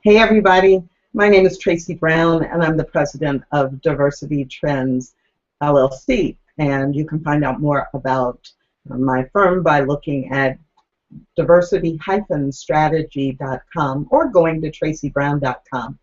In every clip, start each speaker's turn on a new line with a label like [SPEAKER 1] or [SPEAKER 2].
[SPEAKER 1] Hey everybody, my name is Tracy Brown and I'm the president of Diversity Trends LLC, and you can find out more about my firm by looking at diversity-strategy.com or going to tracybrown.com.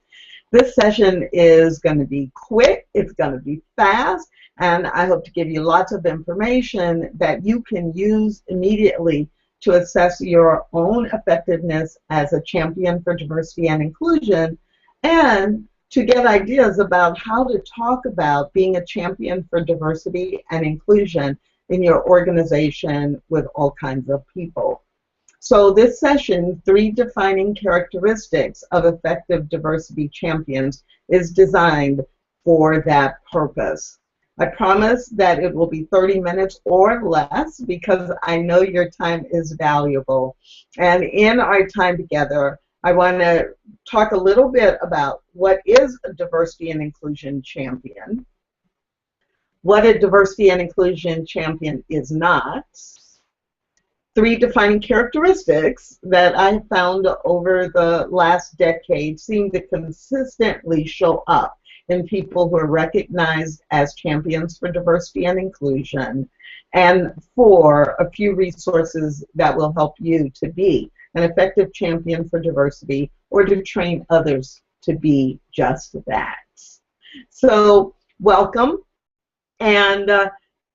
[SPEAKER 1] This session is going to be quick, it's going to be fast, and I hope to give you lots of information that you can use immediately to assess your own effectiveness as a champion for diversity and inclusion, and to get ideas about how to talk about being a champion for diversity and inclusion in your organization with all kinds of people. So this session, 3 Defining Characteristics of Effective Diversity Champions, is designed for that purpose. I promise that it will be 30 minutes or less because I know your time is valuable. And in our time together, I want to talk a little bit about what is a diversity and inclusion champion, what a diversity and inclusion champion is not, 3 defining characteristics that I have found over the last decade seem to consistently show up in people who are recognized as champions for diversity and inclusion, and 4, a few resources that will help you to be an effective champion for diversity or to train others to be just that. So welcome, and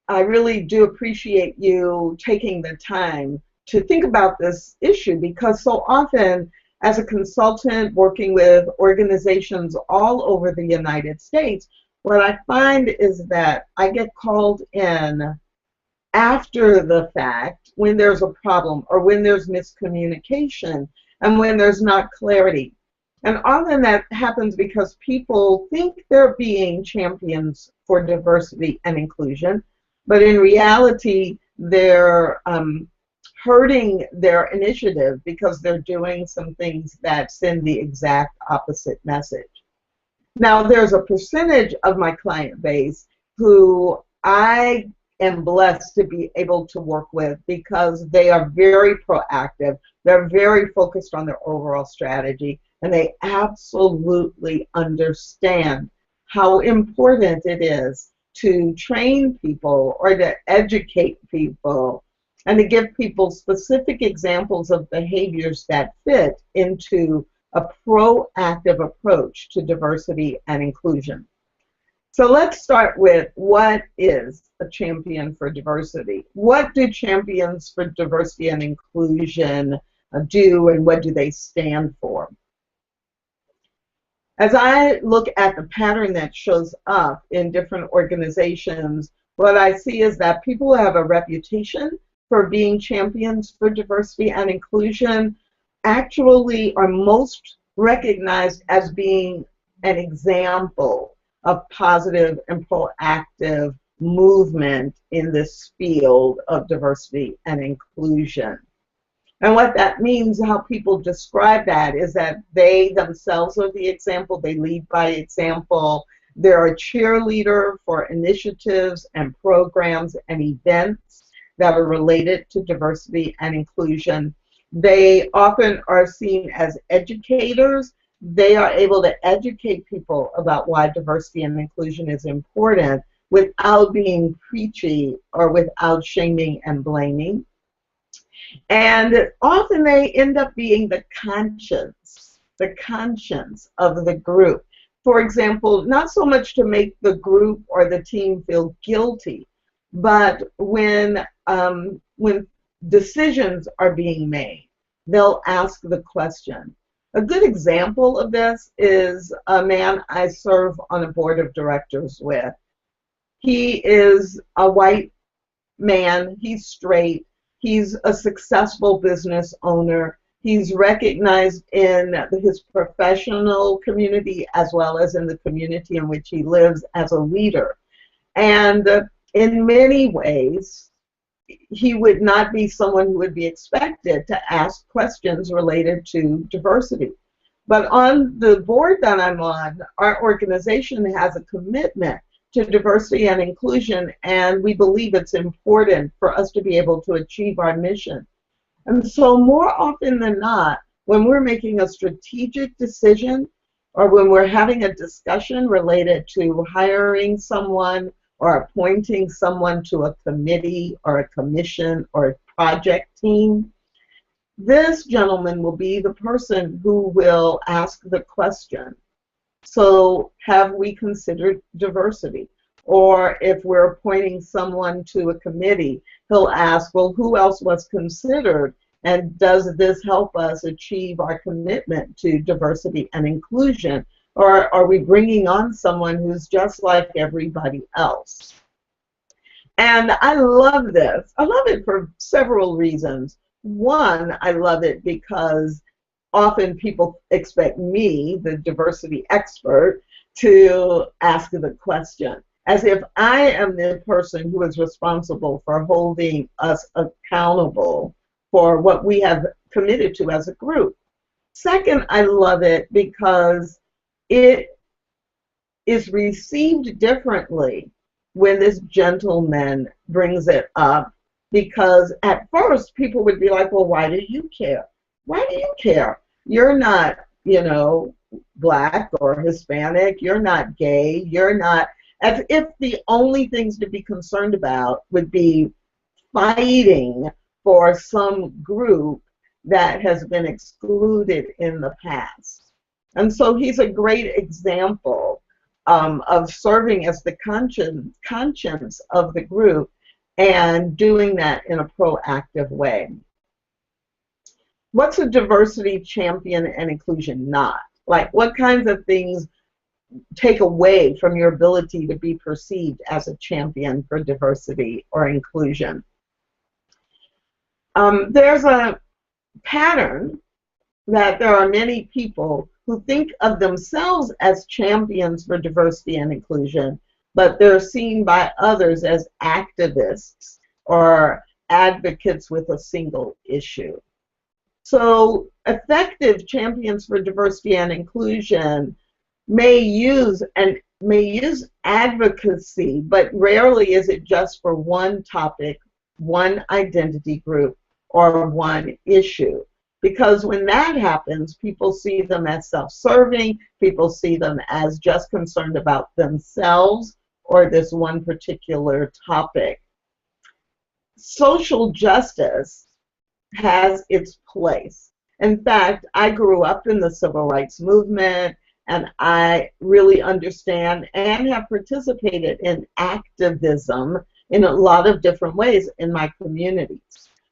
[SPEAKER 1] I really do appreciate you taking the time to think about this issue, because so often as a consultant working with organizations all over the United States, what I find is that I get called in after the fact when there's a problem or when there's miscommunication and when there's not clarity. And often that happens because people think they're being champions for diversity and inclusion, but in reality they're hurting their initiative because they're doing some things that send the exact opposite message. Now, there's a percentage of my client base who I am blessed to be able to work with because they are very proactive, they're very focused on their overall strategy, and they absolutely understand how important it is to train people or to educate people and to give people specific examples of behaviors that fit into a proactive approach to diversity and inclusion. So let's start with, what is a champion for diversity? What do champions for diversity and inclusion do, and what do they stand for? As I look at the pattern that shows up in different organizations, what I see is that people who have a reputation for being champions for diversity and inclusion actually are most recognized as being an example of positive and proactive movement in this field of diversity and inclusion. And what that means, how people describe that, is that they themselves are the example, they lead by example, they're a cheerleader for initiatives and programs and events that are related to diversity and inclusion. They often are seen as educators. They are able to educate people about why diversity and inclusion is important without being preachy or without shaming and blaming. And often they end up being the conscience of the group. For example, not so much to make the group or the team feel guilty, but when decisions are being made, they'll ask the question. A good example of this is a man I serve on a board of directors with. He is a white man, he's straight, he's a successful business owner, he's recognized in his professional community as well as in the community in which he lives as a leader. And in many ways, he would not be someone who would be expected to ask questions related to diversity. But on the board that I'm on, our organization has a commitment to diversity and inclusion, and we believe it's important for us to be able to achieve our mission. And so more often than not, when we're making a strategic decision or when we're having a discussion related to hiring someone or appointing someone to a committee or a commission or a project team, this gentleman will be the person who will ask the question, so have we considered diversity? Or if we're appointing someone to a committee, he'll ask, well, who else was considered? And does this help us achieve our commitment to diversity and inclusion? Or are we bringing on someone who's just like everybody else? And I love this. I love it for several reasons. One, I love it because often people expect me, the diversity expert, to ask the question, as if I am the person who is responsible for holding us accountable for what we have committed to as a group. Second, I love it because it is received differently when this gentleman brings it up, because at first people would be like, well, why do you care? Why do you care? You're not, Black or Hispanic. You're not gay. You're not, as if the only things to be concerned about would be fighting for some group that has been excluded in the past. And so he's a great example of serving as the conscience of the group and doing that in a proactive way. What's a diversity champion and inclusion not? Like, what kinds of things take away from your ability to be perceived as a champion for diversity or inclusion? There's a pattern that there are many people who think of themselves as champions for diversity and inclusion, but they're seen by others as activists or advocates with a single issue. So effective champions for diversity and inclusion may use advocacy, but rarely is it just for one topic, one identity group, or one issue. Because when that happens, people see them as self-serving, people see them as just concerned about themselves or this one particular topic. Social justice has its place. In fact, I grew up in the civil rights movement, and I really understand and have participated in activism in a lot of different ways in my communities.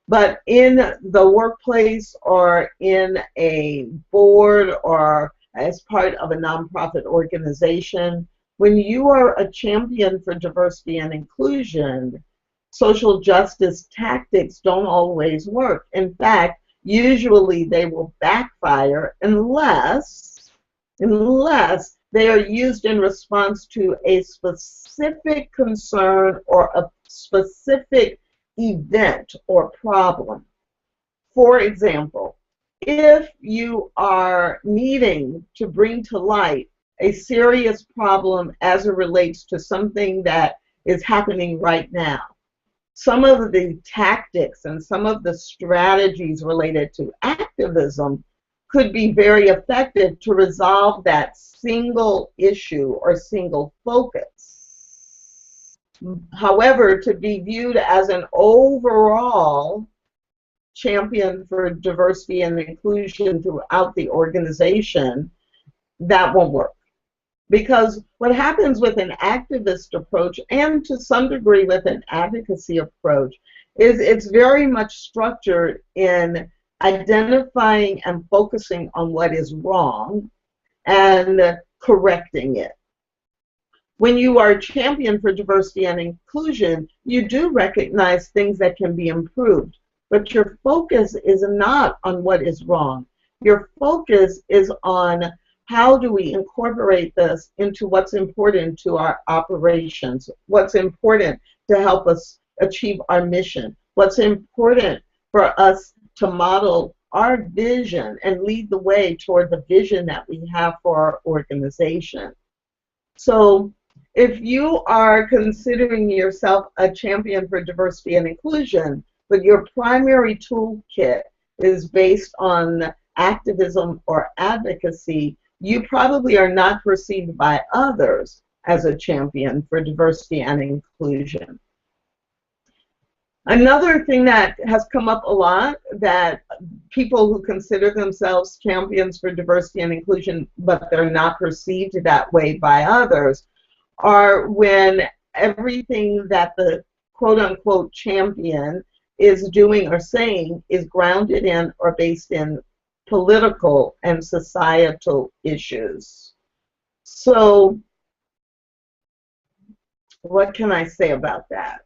[SPEAKER 1] But in the workplace or in a board or as part of a nonprofit organization, when you are a champion for diversity and inclusion, social justice tactics don't always work. In fact, usually they will backfire unless they are used in response to a specific concern or a specific event or problem. For example, if you are needing to bring to light a serious problem as it relates to something that is happening right now, some of the tactics and some of the strategies related to activism could be very effective to resolve that single issue or single focus. However, to be viewed as an overall champion for diversity and inclusion throughout the organization, that won't work. Because what happens with an activist approach, and to some degree with an advocacy approach, is it's very much structured in identifying and focusing on what is wrong and correcting it. When you are a champion for diversity and inclusion, you do recognize things that can be improved, but your focus is not on what is wrong. Your focus is on how do we incorporate this into what's important to our operations, what's important to help us achieve our mission, what's important for us to model our vision and lead the way toward the vision that we have for our organization. So if you are considering yourself a champion for diversity and inclusion, but your primary toolkit is based on activism or advocacy, you probably are not perceived by others as a champion for diversity and inclusion. Another thing that has come up a lot, that people who consider themselves champions for diversity and inclusion, but they're not perceived that way by others, are when everything that the quote-unquote champion is doing or saying is grounded in or based in political and societal issues. So what can I say about that?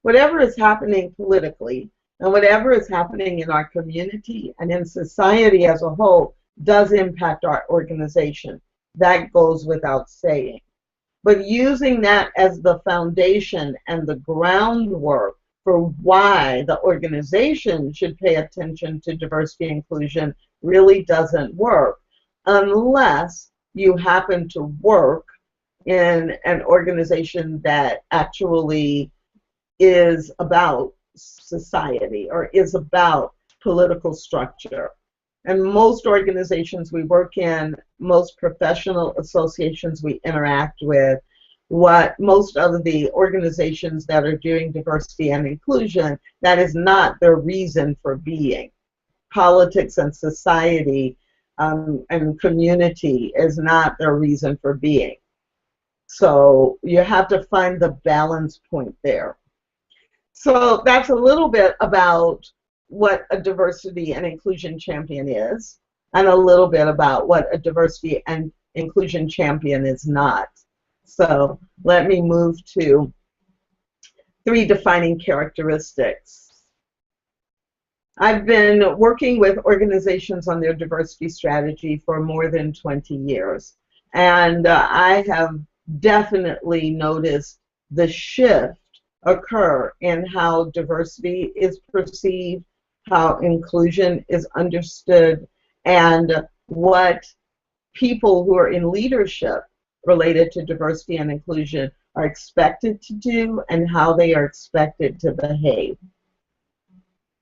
[SPEAKER 1] Whatever is happening politically and whatever is happening in our community and in society as a whole does impact our organization. That goes without saying. But using that as the foundation and the groundwork for why the organization should pay attention to diversity and inclusion really doesn't work unless you happen to work in an organization that actually is about society or is about political structure. And most organizations we work in, most professional associations we interact with, what most of the organizations that are doing diversity and inclusion, that is not their reason for being. Politics and society and community is not their reason for being. So you have to find the balance point there. So that's a little bit about what a diversity and inclusion champion is, and a little bit about what a diversity and inclusion champion is not. So let me move to 3 defining characteristics. I've been working with organizations on their diversity strategy for more than 20 years, and I have definitely noticed the shift occur in how diversity is perceived, how inclusion is understood, and what people who are in leadership related to diversity and inclusion are expected to do and how they are expected to behave.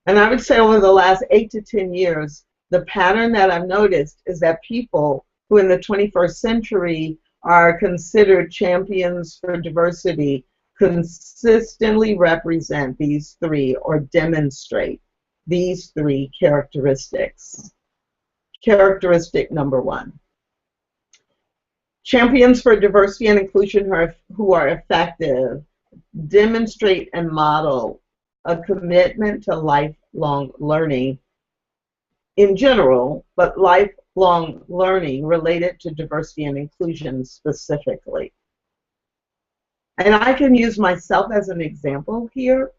[SPEAKER 1] And I would say over the last 8 to 10 years, the pattern that I've noticed is that people who in the 21st century are considered champions for diversity consistently represent these 3 or demonstrate these 3 characteristics. Characteristic number 1. Champions for diversity and inclusion who are effective demonstrate and model a commitment to lifelong learning in general, but lifelong learning related to diversity and inclusion specifically. And I can use myself as an example here.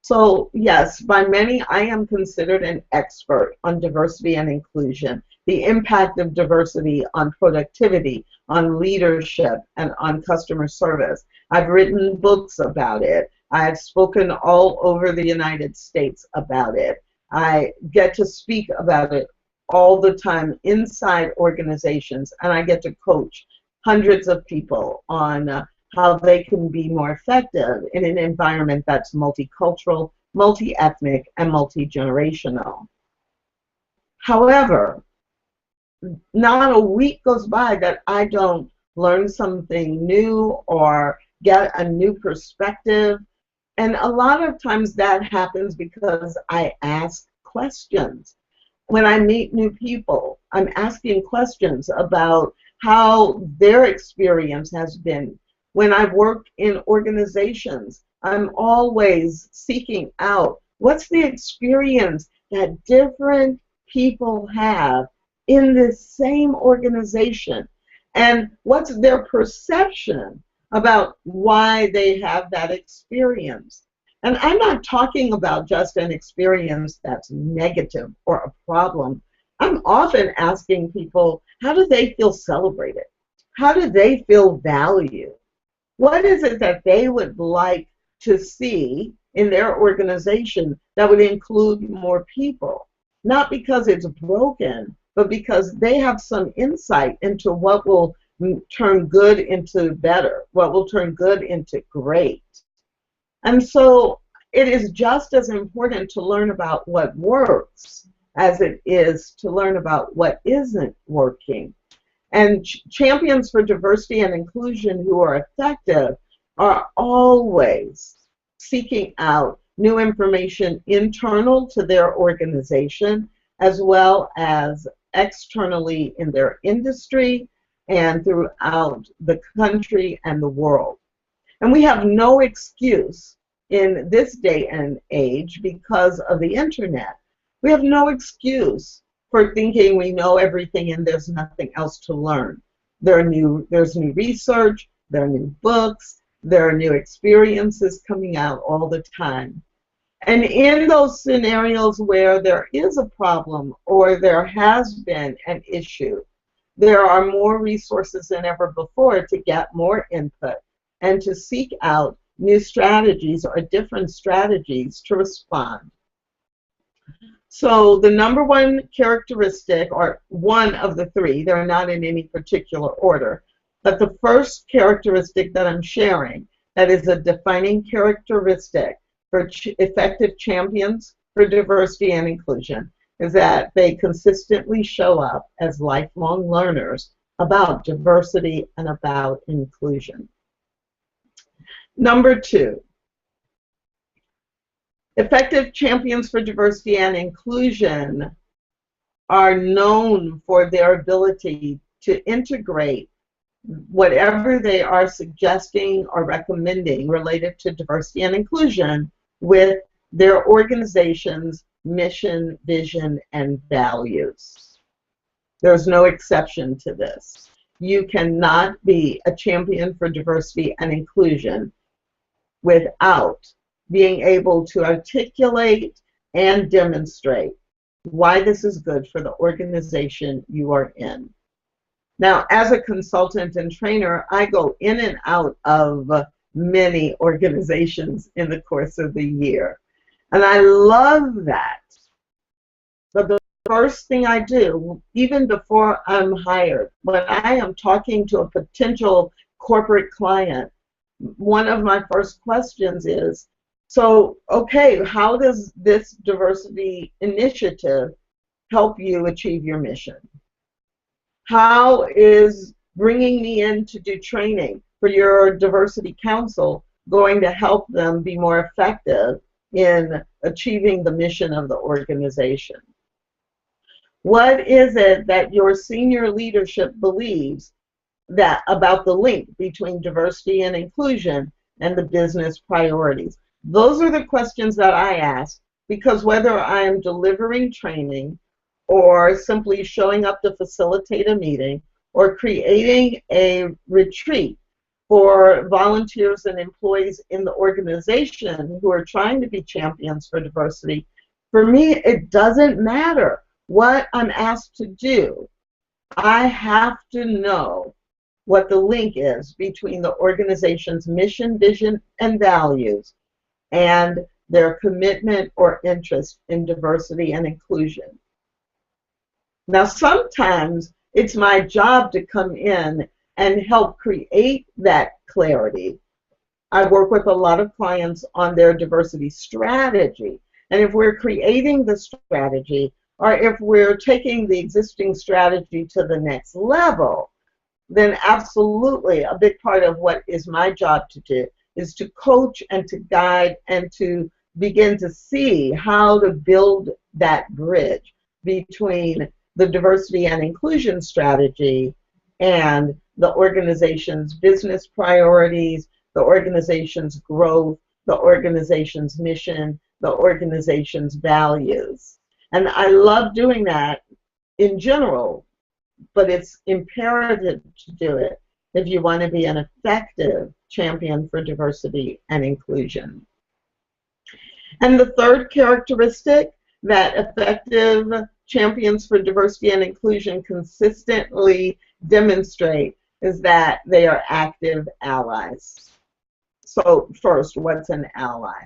[SPEAKER 1] So yes, by many, I am considered an expert on diversity and inclusion, the impact of diversity on productivity, on leadership, and on customer service. I've written books about it. I've spoken all over the United States about it. I get to speak about it all the time inside organizations, and I get to coach hundreds of people on how they can be more effective in an environment that's multicultural, multi-ethnic, and multi-generational. However, not a week goes by that I don't learn something new or get a new perspective. And a lot of times that happens because I ask questions. When I meet new people, I'm asking questions about how their experience has been. When I work in organizations, I'm always seeking out what's the experience that different people have in this same organization, and what's their perception about why they have that experience. And I'm not talking about just an experience that's negative or a problem. I'm often asking people, how do they feel celebrated? How do they feel valued? What is it that they would like to see in their organization that would include more people? Not because it's broken, but because they have some insight into what will turn good into better, what will turn good into great. And so it is just as important to learn about what works as it is to learn about what isn't working. And champions for diversity and inclusion who are effective are always seeking out new information internal to their organization, as well as externally in their industry and throughout the country and the world. And we have no excuse in this day and age because of the internet. We have no excuse for thinking we know everything and there's nothing else to learn. There's new research, there are new books, there are new experiences coming out all the time. And in those scenarios where there is a problem or there has been an issue, there are more resources than ever before to get more input and to seek out new strategies or different strategies to respond. So the number one characteristic, or one of the three, they're not in any particular order, but the first characteristic that I'm sharing that is a defining characteristic for effective champions for diversity and inclusion is that they consistently show up as lifelong learners about diversity and about inclusion. Number two, effective champions for diversity and inclusion are known for their ability to integrate whatever they are suggesting or recommending related to diversity and inclusion with their organization's mission, vision, and values. There's no exception to this. You cannot be a champion for diversity and inclusion without being able to articulate and demonstrate why this is good for the organization you are in. Now, as a consultant and trainer, I go in and out of many organizations in the course of the year. And I love that. But the first thing I do, even before I'm hired, when I am talking to a potential corporate client, one of my first questions is, so, okay, how does this diversity initiative help you achieve your mission? How is bringing me in to do training for your diversity council going to help them be more effective in achieving the mission of the organization? What is it that your senior leadership believes that about the link between diversity and inclusion and the business priorities? Those are the questions that I ask, because whether I'm delivering training or simply showing up to facilitate a meeting or creating a retreat for volunteers and employees in the organization who are trying to be champions for diversity, for me, it doesn't matter what I'm asked to do. I have to know what the link is between the organization's mission, vision, and values and their commitment or interest in diversity and inclusion. Now, sometimes it's my job to come in and help create that clarity. I work with a lot of clients on their diversity strategy. And if we're creating the strategy, or if we're taking the existing strategy to the next level, then absolutely a big part of what is my job to do is to coach and to guide and to begin to see how to build that bridge between the diversity and inclusion strategy and the organization's business priorities, the organization's growth, the organization's mission, the organization's values. And I love doing that in general, but it's imperative to do it if you want to be an effective champion for diversity and inclusion. And the third characteristic that effective champions for diversity and inclusion consistently demonstrate is that they are active allies. So first, what's an ally?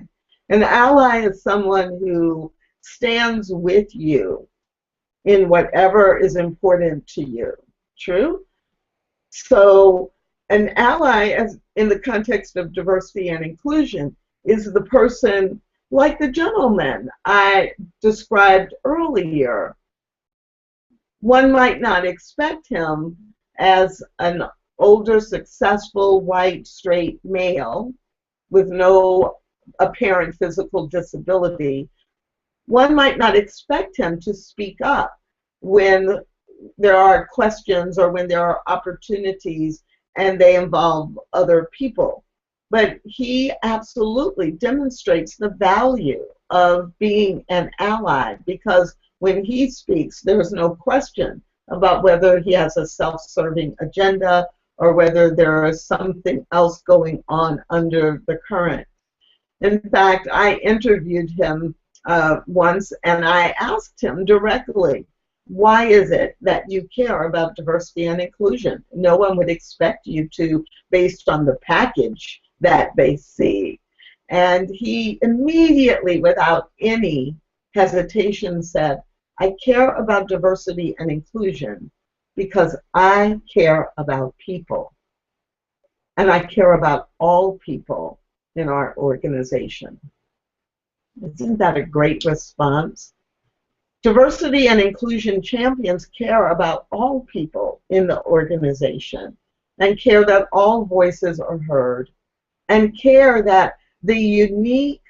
[SPEAKER 1] An ally is someone who stands with you in whatever is important to you. True? So an ally, as in the context of diversity and inclusion, is the person Like the gentleman I described earlier, one might not expect him as an older, successful, white, straight male with no apparent physical disability. One might not expect him to speak up when there are questions or when there are opportunities and they involve other people. But he absolutely demonstrates the value of being an ally, because when he speaks, there's no question about whether he has a self-serving agenda or whether there is something else going on under the current. In fact, I interviewed him once, and I asked him directly, why is it that you care about diversity and inclusion? No one would expect you to, based on the package that they see. And he immediately, without any hesitation, said, I care about diversity and inclusion because I care about people. And I care about all people in our organization. Isn't that a great response? Diversity and inclusion champions care about all people in the organization and care that all voices are heard and care that the unique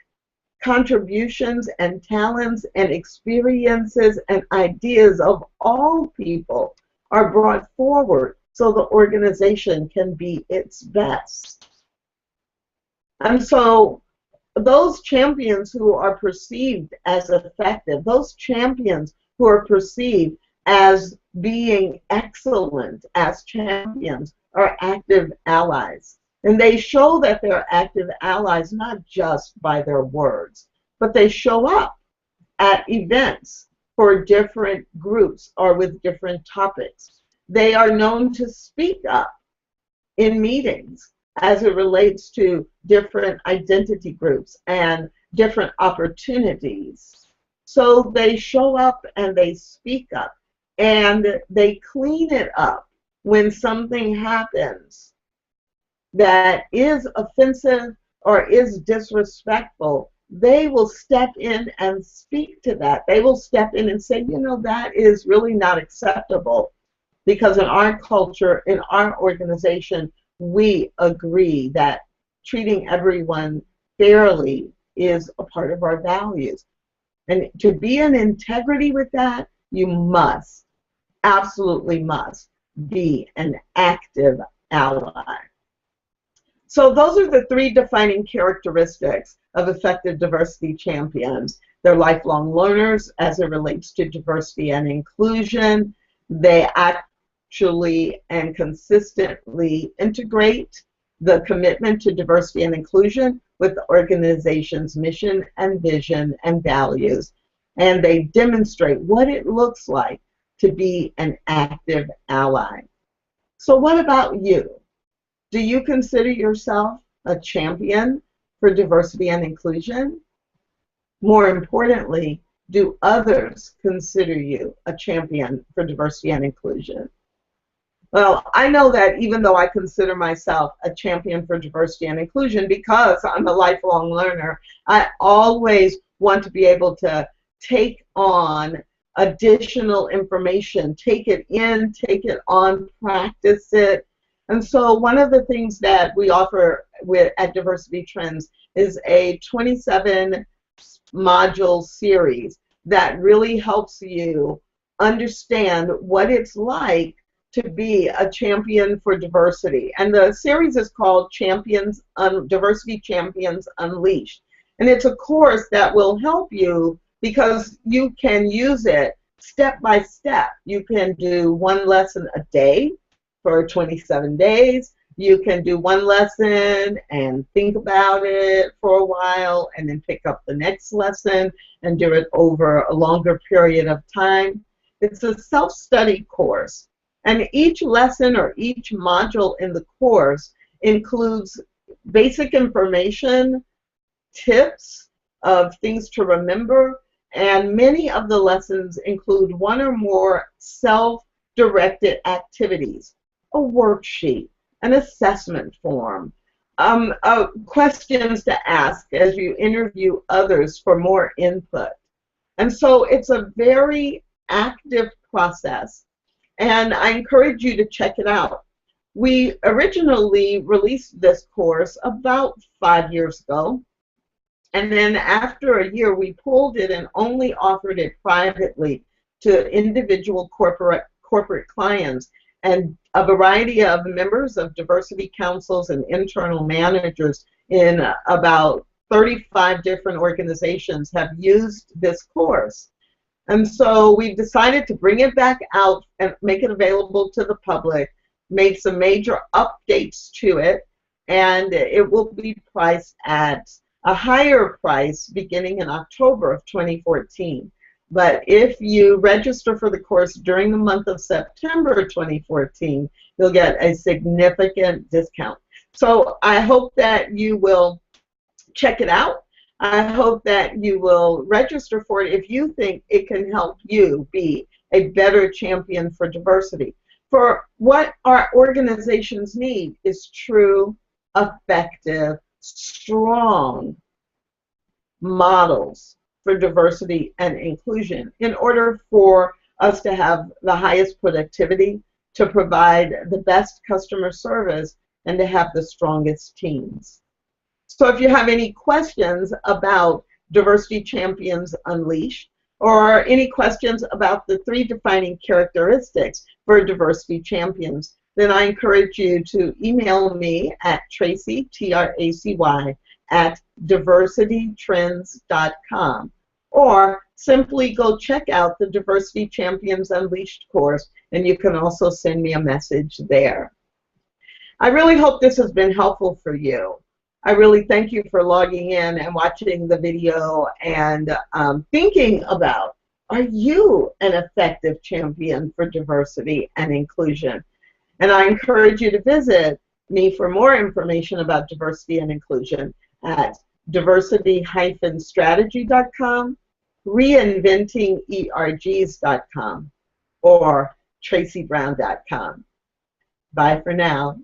[SPEAKER 1] contributions and talents and experiences and ideas of all people are brought forward so the organization can be its best. And so those champions who are perceived as effective, those champions who are perceived as being excellent as champions, are active allies. And they show that they're active allies not just by their words, but they show up at events for different groups or with different topics. They are known to speak up in meetings as it relates to different identity groups and different opportunities. So they show up and they speak up and they clean it up when something happens that is offensive or is disrespectful. They will step in and speak to that. They will step in and say, you know, that is really not acceptable, because in our culture, in our organization, we agree that treating everyone fairly is a part of our values. And to be in integrity with that, you must, absolutely must, be an active ally. So those are the three defining characteristics of effective diversity champions. They're lifelong learners as it relates to diversity and inclusion. They actually and consistently integrate the commitment to diversity and inclusion with the organization's mission and vision and values. And they demonstrate what it looks like to be an active ally. So what about you? Do you consider yourself a champion for diversity and inclusion? More importantly, do others consider you a champion for diversity and inclusion? Well, I know that even though I consider myself a champion for diversity and inclusion, because I'm a lifelong learner, I always want to be able to take on additional information, take it in, take it on, practice it. And so one of the things that we offer at Diversity Trends is a 27-module series that really helps you understand what it's like to be a champion for diversity. And the series is called Diversity Champions Unleashed. And it's a course that will help you because you can use it step by step. You can do one lesson a day for 27 days. You can do one lesson and think about it for a while and then pick up the next lesson and do it over a longer period of time. It's a self-study course. And each lesson or each module in the course includes basic information, tips of things to remember, and many of the lessons include one or more self-directed activities, a worksheet, an assessment form, questions to ask as you interview others for more input. And so it's a very active process, and I encourage you to check it out. We originally released this course about 5 years ago, and then after a year we pulled it and only offered it privately to individual corporate clients, and a variety of members of diversity councils and internal managers in about 35 different organizations have used this course. And so we've decided to bring it back out and make it available to the public, make some major updates to it, and it will be priced at a higher price beginning in October of 2014. But if you register for the course during the month of September 2014, you'll get a significant discount. So I hope that you will check it out. I hope that you will register for it if you think it can help you be a better champion for diversity. For what our organizations need is true, effective, strong models for diversity and inclusion in order for us to have the highest productivity, to provide the best customer service, and to have the strongest teams. So if you have any questions about Diversity Champions Unleashed, or any questions about the 3 defining characteristics for diversity champions, then I encourage you to email me at Tracy, T-R-A-C-Y, at diversitytrends.com, or simply go check out the Diversity Champions Unleashed course, and you can also send me a message there. I really hope this has been helpful for you. I really thank you for logging in and watching the video and thinking about, are you an effective champion for diversity and inclusion? And I encourage you to visit me for more information about diversity and inclusion at diversity-strategy.com, reinventingergs.com, or tracybrown.com. Bye for now.